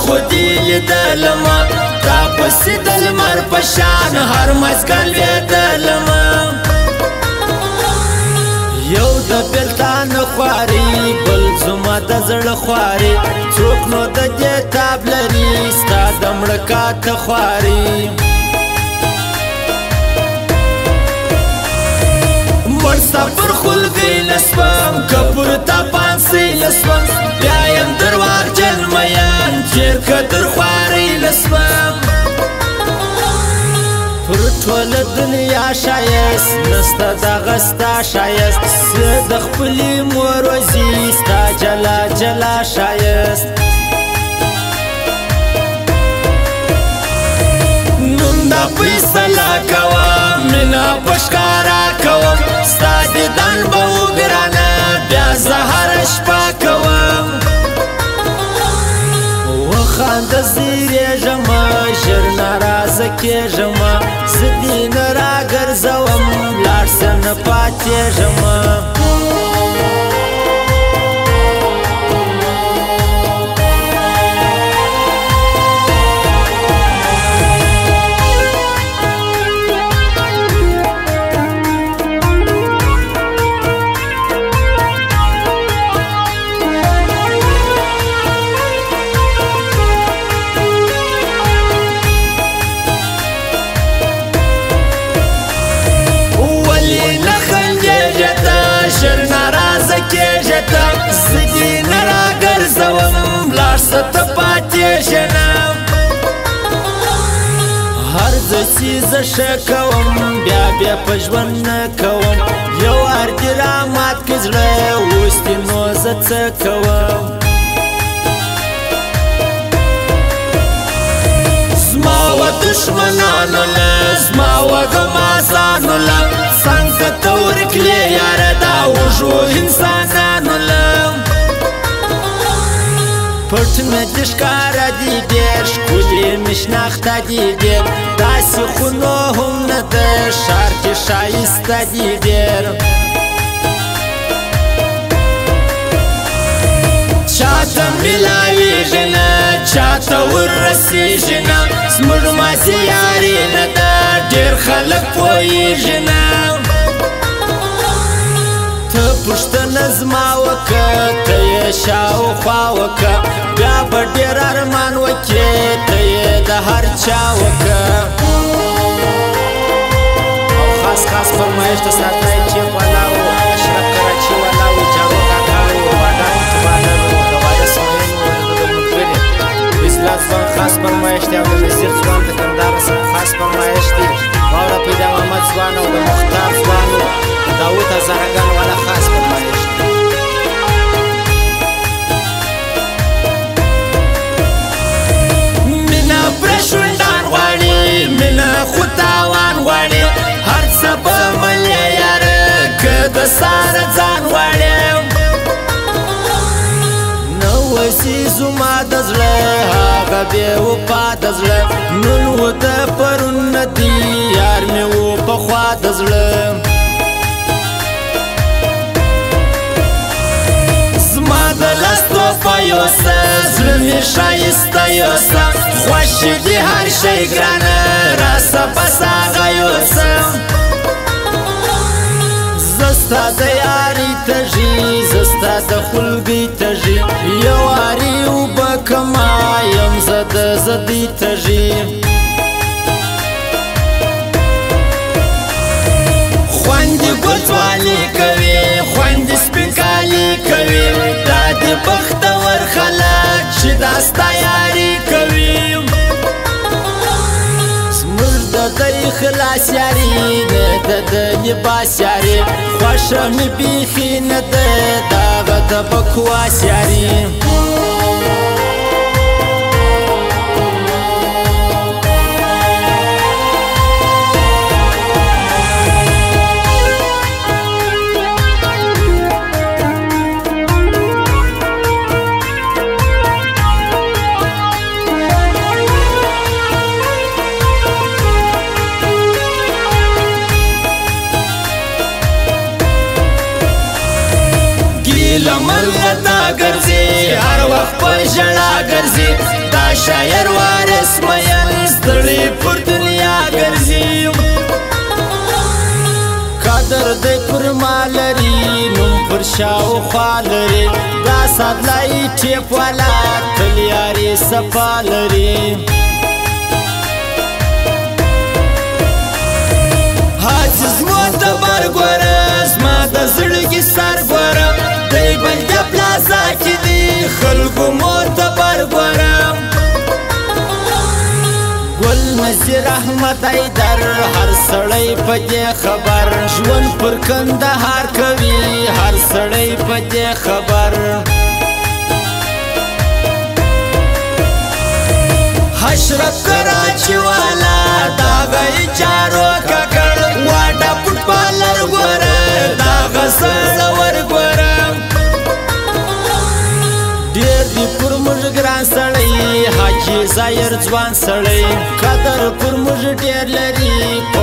خودی لیدلما تا پسی دلمر پشان هر مزگل لیدلما یو د بیلتان خواری بل زما د زړه خواری څوک نو د دې تاب لري ستا د مړکات خواری مرستا پر خلقی لسوم کپور تا پانسی لسوم بیایم دروار جلمیان چیر کدر خواری لسوم پر ټول دنیا شایست نستا دا غستا شایست د خپلې مور وزي ستا جلا جلا شایست نن دا فیصله کوم مینا پښکارا کوم ستا دیدن به وګرانه بیا زه هره شپه کوم وخانده زیریږمه ژر ناراضه کېږمه زه دې نه راګرځوم لاړ شه نه پاتېږمه زدی نرا گرزوم لاړ شه ته پاتېږنم هر څه ښه کوم بیا بیا په ژوند نه کوم یو وار دې رامات کړ زړه اوس دې نو زه څه کوم زما و دښمنانو له زما و غمازانو له څنګ ته ورکړې یاره دا وږو انسانانو له پټ مې دې ښکاره دي ډېر ښکلي مې شناخته دي ډېر داسې خو نو هم نه ده ښار کې ښایسته دي ډېر چاته میلاویږي نه چاته وررسیږي نه زموږ ماسې یاري نه ده ډېر خلک پوهیږي نه ته پوښتنه زما وکړه ته یې شاوخوا وکړه بیا به ډېر ارمان وکړې ته یې د هر چا وکړه او خاص خاص فرمایش د ساتنای چیف والا و اشرف کراچي والا و جارو کاکا و وادان تبادر و د واده سمین و د ملګري اصلاح ځوان خاص فرمایش دی او د نصیر ځوان د کندهار څخه خاص فرمایش دی واوره پیدا محمد ځوان او د مختار ځوان داود زهرګان والا خاص فرمایش دی مینا پرشوندان غواړي مینا خو تاوان غواړي هر څه به منې یاره که د ساره ځان غواړي نه وسي زما د زړه هغه بې وفا د زړه نن و د پرون نه دي یار مې و پخوا د زړه د لستو پایوسه زړه مې ښایسته یوسه خوښ دي هر شی ګرانه راسه بس هغه یوسه زه ستا د یاري تږي زه ستا د خلګۍ تږي یو واري اوبه کما یم زه د زدۍ تږي خوندې ګلځواني کوي خوندې سپین کالي کوي دا دې بختور خلک چې دا ستا یاري کوي زموږ د دی خلاص یاري نه د ده لباس یاري خوښه مې بیخي نه ده د هغه د بکواس یاري لمن لتا ګرځي هر وخت په ژړا ګرځي دا شاعر وارث مین ستړي پر دنیا ګرځي قدر دی پر ما لري نوم پر شاوخوا لري دا ساتلای ټیپ والا تل یاري صفا لري حاجز معتبر ګوره زما د زړګي سر ګوره دی بل د پلازا کې دی خلکو معتبر ګوره ګل نصیر احمد حیدر هر سړی په دې خبر ژوند پر کندهار کوي هر سړی په دې خبر حشرت کراچی والا داغه چارو ککړ واټه فوټبالر ګوره داغه سړور ګوره ډېر دی پر موږ ګران سړی حاجي ظاهر ځوان سړی قدر پر موږ ډېر لري په